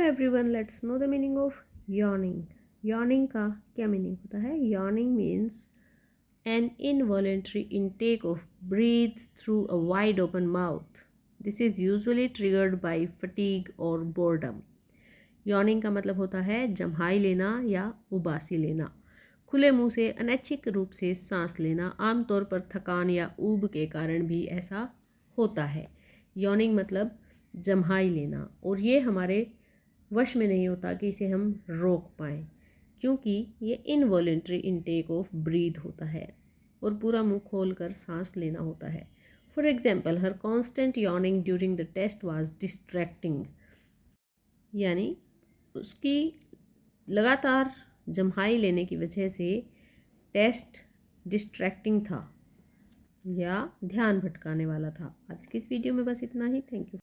Everyone, let's know the meaning of yawning. Yawning का क्या meaning होता है? Yawning means an involuntary intake of breath through a wide open mouth. This is usually triggered by fatigue और boredom. यॉर्निंग का मतलब होता है जम्हाई लेना या उबासी लेना। खुले मुंह से अनैच्छिक रूप से सांस लेना, आमतौर पर थकान या ऊब के कारण भी ऐसा होता है। यॉर्निंग मतलब जम्हाई लेना, और ये हमारे वश में नहीं होता कि इसे हम रोक पाएँ, क्योंकि ये इनवॉलेंट्री इनटेक ऑफ ब्रीथ होता है और पूरा मुंह खोल कर सांस लेना होता है। फॉर एग्जाम्पल, हर constant yawning during the test was distracting, यानी उसकी लगातार जम्हाई लेने की वजह से टेस्ट डिस्ट्रैक्टिंग था या ध्यान भटकाने वाला था। आज की इस वीडियो में बस इतना ही। Thank you.